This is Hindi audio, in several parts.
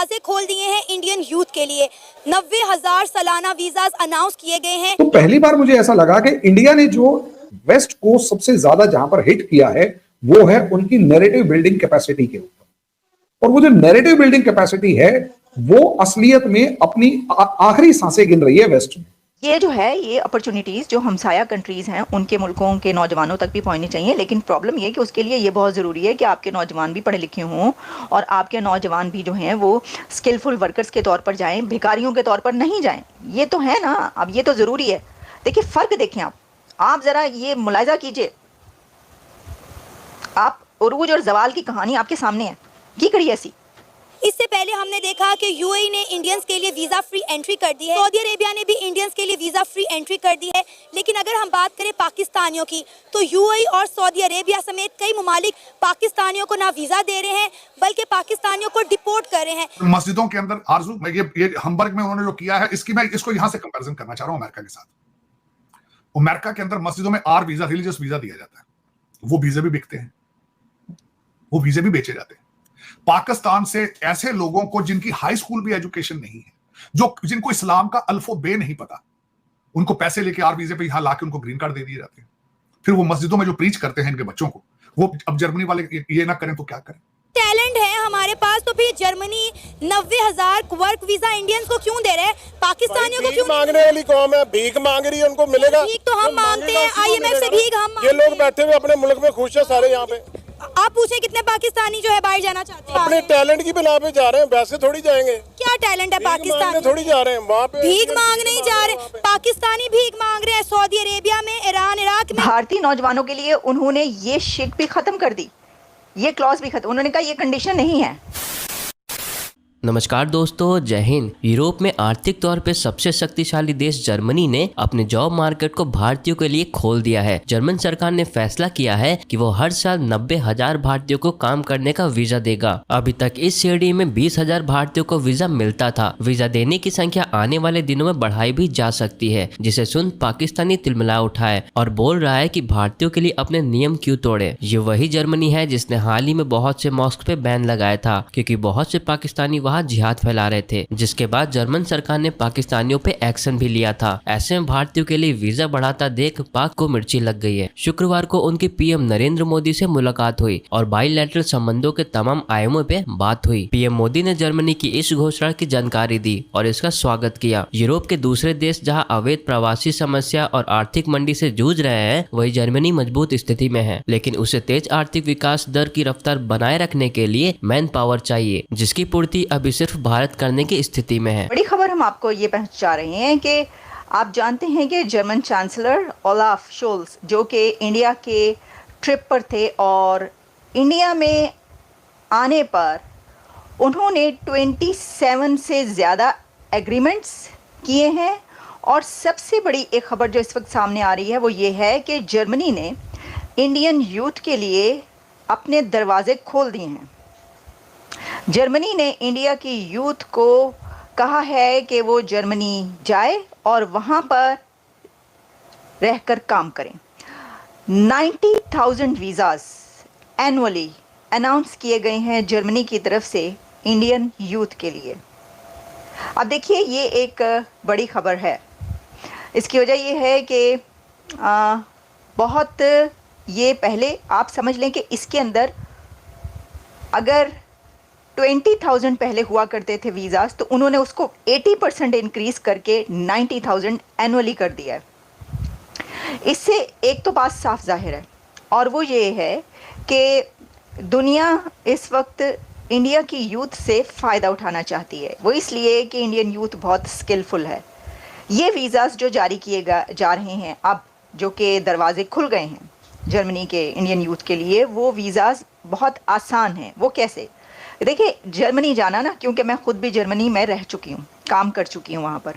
दरवाजे खोल दिए हैं इंडियन यूथ के लिए। 90,000 सालाना वीजा अनाउंस किए गए हैं। तो पहली बार मुझे ऐसा लगा कि इंडिया ने जो वेस्ट को सबसे ज्यादा जहां पर हिट किया है वो है उनकी नैरेटिव बिल्डिंग कैपेसिटी के ऊपर। और वो जो नैरेटिव बिल्डिंग कैपेसिटी है वो असलियत में अपनी आखिरी सांसें गिन रही है वेस्ट में। ये जो है ये अपॉर्चुनिटीज़ जो हमसाया कंट्रीज़ हैं उनके मुल्कों के नौजवानों तक भी पहुंचनी चाहिए, लेकिन प्रॉब्लम ये कि उसके लिए ये बहुत ज़रूरी है कि आपके नौजवान भी पढ़े लिखे हों और आपके नौजवान भी जो हैं वो स्किलफुल वर्कर्स के तौर पर जाएं, भिखारियों के तौर पर नहीं जाएं। ये तो है ना, अब ये तो ज़रूरी है। देखिए फ़र्क देखें आप ज़रा ये मुलाहिजा कीजिए, आप उरूज और जवाल की कहानी आपके सामने है की कड़ी ऐसी। इससे पहले हमने देखा कि यूएई ने इंडियंस के लिए वीजा फ्री एंट्री कर दी है, सऊदी अरेबिया ने भी इंडियंस के लिए वीजा फ्री एंट्री कर दी है। लेकिन अगर हम बात करें पाकिस्तानियों की तो यूएई और सऊदी अरेबिया समेत कई ममालिक पाकिस्तानियों को ना वीजा दे रहे हैं बल्कि पाकिस्तानियों को डिपोर्ट कर रहे हैं। मस्जिदों के अंदर आरजू ये हम्बर्ग में उन्होंने जो किया है इसकी मैं इसको यहां से कंपैरिजन करना चाह रहा हूं अमेरिका के साथ। अमेरिका के अंदर मस्जिदों में आर वीजा, रिलीजियस वीजा दिया जाता है, वो वीजे भी बिकते हैं, वो वीजे भी बेचे जाते हैं। पाकिस्तान से ऐसे लोगों को जिनकी हाई स्कूल भी एजुकेशन नहीं है, जिनको इस्लाम का अल्फो बे नहीं पता, उनको पैसे लेके आर वीजे पे यहां लाके उनको ग्रीन कार्ड दे दिए जाते हैं। फिर वो मस्जिदों में जो प्रीच करते हैं इनके बच्चों को, वो अब जर्मनी वाले ये ना करें तो क्या करें। टैलेंट है हमारे पास, तो फिर जर्मनी 90,000 वर्क वीजा इंडियंस को क्यों दे रहे हैं, पाकिस्तानियों को क्यों? मांगने वाली कौम है, भीख मांग रही है, उनको मिलेगा। भीख तो हम मांगते हैं, IMF से भीख हम ये लोग बैठे हुए अपने मुल्क में खुश है सारे। यहाँ पे आप पूछे कितने पाकिस्तानी जो है बाहर जाना चाहते हैं? अपने टैलेंट की बिना पे जा रहे हैं, वैसे थोड़ी जाएंगे। क्या टैलेंट है पाकिस्तान? थोड़ी जा रहे हैं वहाँ पे, भीख मांग नहीं जा रहे, पाकिस्तानी भीख मांग रहे हैं सऊदी अरेबिया में, ईरान, इराक में। भारतीय नौजवानों के लिए उन्होंने ये शिक भी खत्म कर दी, ये क्लॉज भी खत्म। उन्होंने कहा ये कंडीशन नहीं है। नमस्कार दोस्तों, जय हिंद। यूरोप में आर्थिक तौर पे सबसे शक्तिशाली देश जर्मनी ने अपने जॉब मार्केट को भारतीयों के लिए खोल दिया है। जर्मन सरकार ने फैसला किया है कि वो हर साल 90,000 भारतीयों को काम करने का वीजा देगा। अभी तक इस श्रेणी में 20,000 भारतीयों को वीजा मिलता था। वीजा देने की संख्या आने वाले दिनों में बढ़ाई भी जा सकती है, जिसे सुन पाकिस्तानी तिलमिला उठा है और बोल रहा है कि भारतीयों के लिए अपने नियम क्यों तोड़े। ये वही जर्मनी है जिसने हाल ही में बहुत से मॉस्क पे बैन लगाया था क्योंकि बहुत से पाकिस्तानी वहाँ जिहाद फैला रहे थे, जिसके बाद जर्मन सरकार ने पाकिस्तानियों पे एक्शन भी लिया था। ऐसे में भारतीयों के लिए वीजा बढ़ाता देख पाक को मिर्ची लग गई है। शुक्रवार को उनकी पीएम नरेंद्र मोदी से मुलाकात हुई और बाइलैटरल संबंधों के तमाम आयामों पे बात हुई। पीएम मोदी ने जर्मनी की इस घोषणा की जानकारी दी और इसका स्वागत किया। यूरोप के दूसरे देश जहां अवैध प्रवासी समस्या और आर्थिक मंदी से जूझ रहे हैं, वही जर्मनी मजबूत स्थिति में है, लेकिन उसे तेज आर्थिक विकास दर की रफ्तार बनाए रखने के लिए मैन पावर चाहिए, जिसकी पूर्ति अभी सिर्फ भारत करने की स्थिति में है। बड़ी खबर हम आपको ये पहुंचा रहे हैं कि आप जानते हैं कि जर्मन चांसलर ओलाफ शोल्स जो कि इंडिया के ट्रिप पर थे और इंडिया में आने पर उन्होंने 27 से ज़्यादा एग्रीमेंट्स किए हैं। और सबसे बड़ी एक खबर जो इस वक्त सामने आ रही है वो ये है कि जर्मनी ने इंडियन यूथ के लिए अपने दरवाजे खोल दिए हैं। जर्मनी ने इंडिया की यूथ को कहा है कि वो जर्मनी जाए और वहाँ पर रहकर काम करें। 90,000 वीज़ास एनुअली अनाउंस किए गए हैं जर्मनी की तरफ से इंडियन यूथ के लिए। अब देखिए ये एक बड़ी खबर है। इसकी वजह ये है कि बहुत ये पहले आप समझ लें कि इसके अंदर अगर 20,000 पहले हुआ करते थे वीज़ास तो उन्होंने उसको 80% इंक्रीज़ करके 90,000 एनुअली कर दिया है। इससे एक तो बात साफ जाहिर है और वो ये है कि दुनिया इस वक्त इंडिया की यूथ से फ़ायदा उठाना चाहती है। वो इसलिए कि इंडियन यूथ बहुत स्किलफुल है। ये वीज़ास जो जारी किए जा रहे हैं अब, जो कि दरवाजे खुल गए हैं जर्मनी के इंडियन यूथ के लिए, वो वीज़ास बहुत आसान हैं। वो कैसे? देखिए जर्मनी जाना ना, क्योंकि मैं ख़ुद भी जर्मनी में रह चुकी हूँ, काम कर चुकी हूँ वहाँ पर,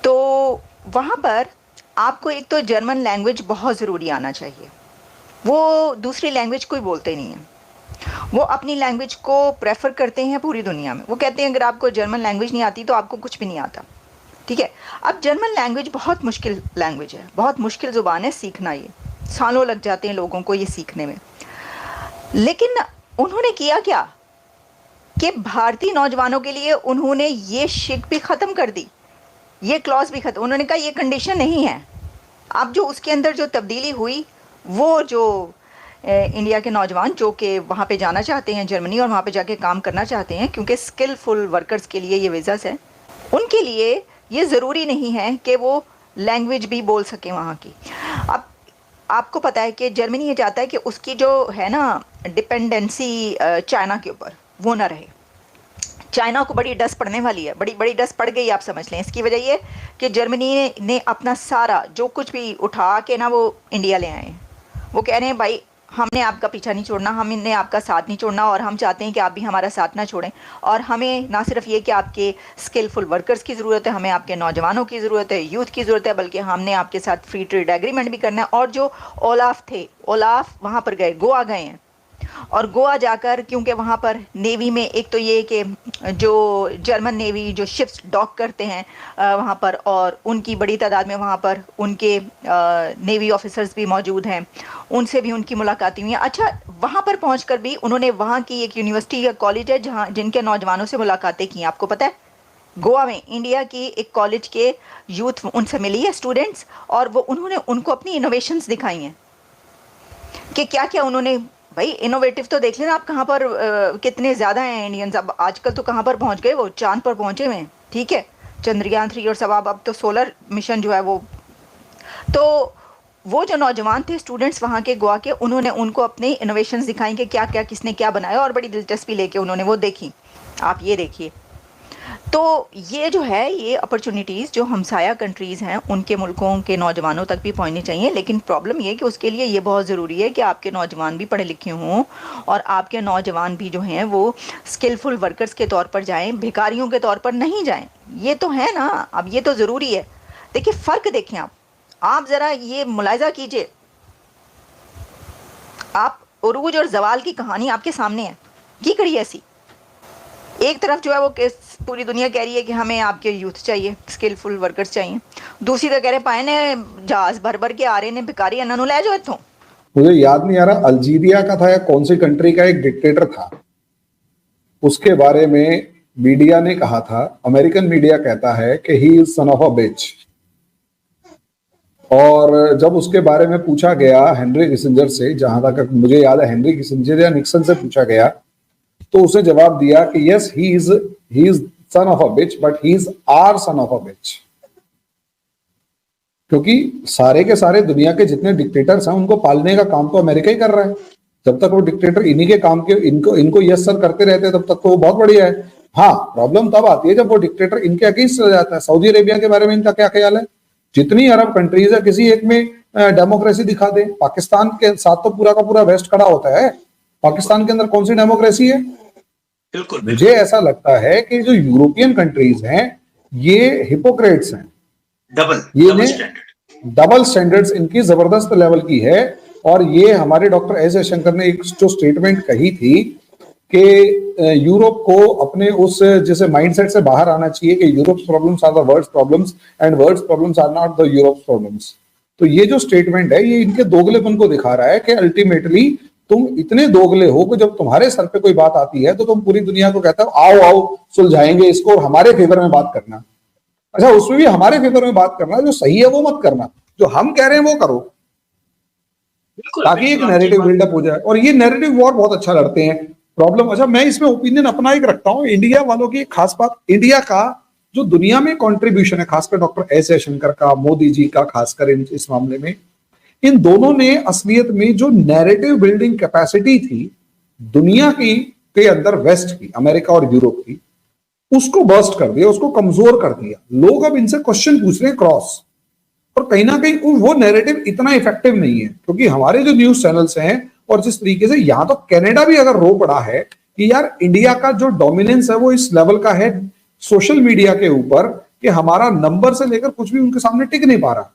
तो वहाँ पर आपको एक तो जर्मन लैंग्वेज बहुत ज़रूरी आना चाहिए। वो दूसरी लैंग्वेज कोई बोलते नहीं है, वो अपनी लैंग्वेज को प्रेफर करते हैं पूरी दुनिया में। वो कहते हैं अगर आपको जर्मन लैंग्वेज नहीं आती तो आपको कुछ भी नहीं आता। ठीक है, अब जर्मन लैंग्वेज बहुत मुश्किल लैंग्वेज है, बहुत मुश्किल ज़ुबान है सीखना। ये सालों लग जाते हैं लोगों को ये सीखने में। लेकिन उन्होंने किया क्या? कि भारतीय नौजवानों के लिए उन्होंने ये शिक भी ख़त्म कर दी, ये क्लॉज भी ख़त्म। उन्होंने कहा ये कंडीशन नहीं है। अब जो उसके अंदर जो तब्दीली हुई, वो जो इंडिया के नौजवान जो कि वहाँ पे जाना चाहते हैं जर्मनी और वहाँ पे जाके काम करना चाहते हैं, क्योंकि स्किलफुल वर्कर्स के लिए ये वीज़ास है, उनके लिए ये ज़रूरी नहीं है कि वो लैंग्वेज भी बोल सकें वहाँ की। अब आपको पता है कि जर्मनी ये चाहता है कि उसकी जो है ना डिपेंडेंसी चाइना के ऊपर, वो ना रहे। चाइना को बड़ी डस्ट पड़ने वाली है, बड़ी बड़ी डस्ट पड़ गई आप समझ लें। इसकी वजह ये कि जर्मनी ने अपना सारा जो कुछ भी उठा के ना वो इंडिया ले आए। वो कह रहे हैं भाई हमने आपका पीछा नहीं छोड़ना, हमने आपका साथ नहीं छोड़ना, और हम चाहते हैं कि आप भी हमारा साथ ना छोड़ें। और हमें ना सिर्फ ये कि आपके स्किलफुल वर्कर्स की ज़रूरत है, हमें आपके नौजवानों की ज़रूरत है, यूथ की ज़रूरत है, बल्कि हमने आपके साथ फ्री ट्रेड एग्रीमेंट भी करना है। और जो ओलाफ थे, ओलाफ वहाँ पर गए, गोवा गए हैं, और गोवा जाकर क्योंकि वहाँ पर नेवी में एक तो ये कि जो जर्मन नेवी जो शिप्स डॉक करते हैं वहाँ पर, और उनकी बड़ी तादाद में वहाँ पर उनके नेवी ऑफिसर्स भी मौजूद हैं, उनसे भी उनकी मुलाकात हुई है। अच्छा, वहाँ पर पहुँचकर भी उन्होंने वहाँ की एक यूनिवर्सिटी या कॉलेज है जहाँ जिनके नौजवानों से मुलाकातें की। आपको पता है गोवा में इंडिया की एक कॉलेज के यूथ उनसे मिली है, स्टूडेंट्स, और वो उन्होंने उनको अपनी इनोवेशंस दिखाई हैं कि क्या क्या उन्होंने, भाई इनोवेटिव तो देख लेना आप कहाँ पर कितने ज़्यादा हैं इंडियंस। अब आजकल तो कहाँ पर पहुँच गए, वो चांद पर पहुँचे हुए हैं, ठीक है, चंद्रयान 3 और सब, अब तो सोलर मिशन जो है वो। तो वो जो नौजवान थे स्टूडेंट्स वहाँ के गोवा के, उन्होंने उनको अपने इनोवेशंस दिखाई कि क्या क्या किसने क्या बनाया, और बड़ी दिलचस्पी लेके उन्होंने वो देखी। आप ये देखिए, तो ये जो है ये अपॉर्चुनिटीज़ जो हमसाया कंट्रीज़ हैं उनके मुल्कों के नौजवानों तक भी पहुंचनी चाहिए। लेकिन प्रॉब्लम ये कि उसके लिए ये बहुत ज़रूरी है कि आपके नौजवान भी पढ़े लिखे हों, और आपके नौजवान भी जो हैं वो स्किलफुल वर्कर्स के तौर पर जाएं, भिखारियों के तौर पर नहीं जाएं। ये तो है ना, अब ये तो ज़रूरी है। देखिए फ़र्क देखें आप ज़रा ये मुलाहिज़ा कीजिए, आप उरूज और जवाल की कहानी आपके सामने है, ये कड़ी ऐसी। एक तरफ जो है वो पूरी दुनिया कह रही है कि हमें आपके यूथ चाहिए, स्किलफुल वर्कर्स चाहिए, दूसरी तो कह रहे पाए ने जहाज भर भर के आ रहे ने भिखारी, इन्होंने ले जाओ इत्थों। मुझे याद नहीं आ रहा अल्जीरिया का था या कौन सी कंट्री का एक डिक्टेटर था, उसके बारे में मीडिया ने कहा था, अमेरिकन मीडिया कहता है कि ही इज सन ऑफ अ बिच। और जब उसके बारे में पूछा गया हेनरी किसिंजर से, जहां तक मुझे याद है हेनरी किसिंजर या निक्सन से पूछा गया, तो उसने जवाब दिया कि yes he is son of a bitch but he is our son of a bitch. क्योंकि सारे के सारे दुनिया के जितने डिक्टेटर्स हैं उनको पालने का काम तो अमेरिका ही कर रहा है। जब तक वो डिक्टेटर इन्हीं के काम के इनको यस सर करते रहते हैं तब तक तो वो बहुत बढ़िया है। हाँ, प्रॉब्लम तब आती है जब वो डिक्टेटर इनके अगेंस्ट चला जाता है। सऊदी अरेबिया के बारे में इनका क्या ख्याल है? जितनी अरब कंट्रीज है किसी एक में डेमोक्रेसी दिखा दे। पाकिस्तान के साथ तो पूरा का पूरा वेस्ट खड़ा होता है, पाकिस्तान के अंदर कौन सी डेमोक्रेसी है? बिल्कुल। मुझे ऐसा लगता है कि जो यूरोपियन कंट्रीज हैं ये हिपोक्रेट्स हैं, डबल स्टैंडर्ड्स इनकी जबरदस्त लेवल की है। और ये हमारे डॉक्टर एस जयशंकर ने एक जो स्टेटमेंट कही थी कि यूरोप को अपने उस जैसे माइंडसेट से बाहर आना चाहिए कि Europe's problems are the world's problems and world's problems are not the Europe's problems. तो ये जो स्टेटमेंट है ये इनके दोगलेपन को दिखा रहा है कि अल्टीमेटली तुम इतने दोगले हो कि जब तुम्हारे सर पे कोई बात आती है तो तुम पूरी दुनिया को कहते हो आओ आओ सुलझाएंगे इसको और हमारे फेवर में बात करना। अच्छा, उसमें भी हमारे फेवर में बात करना, जो सही है वो मत करना, जो हम कह रहे हैं वो करो, ताकि एक नैरेटिव बिल्डअप हो जाए। और ये नैरेटिव वॉर बहुत अच्छा लड़ते हैं। प्रॉब्लम, अच्छा मैं इसमें ओपिनियन अपना एक रखता हूँ, इंडिया वालों की खास बात, इंडिया का जो दुनिया में कॉन्ट्रीब्यूशन है, खासकर डॉक्टर एस जयशंकर का, मोदी जी का, खासकर इस मामले में, इन दोनों ने असलियत में जो नैरेटिव बिल्डिंग कैपेसिटी थी दुनिया की के अंदर, वेस्ट की, अमेरिका और यूरोप की, उसको बर्स्ट कर दिया, उसको कमजोर कर दिया। लोग अब इनसे क्वेश्चन पूछ रहे हैं क्रॉस, और कहीं ना कहीं वो नैरेटिव इतना इफेक्टिव नहीं है। क्योंकि हमारे जो न्यूज चैनल्स हैं, और जिस तरीके से यहां तो कनाडा भी अगर रो पड़ा है कि यार इंडिया का जो डोमिनेंस है वो इस लेवल का है सोशल मीडिया के ऊपर कि हमारा नंबर से लेकर कुछ भी उनके सामने टिक नहीं पा रहा।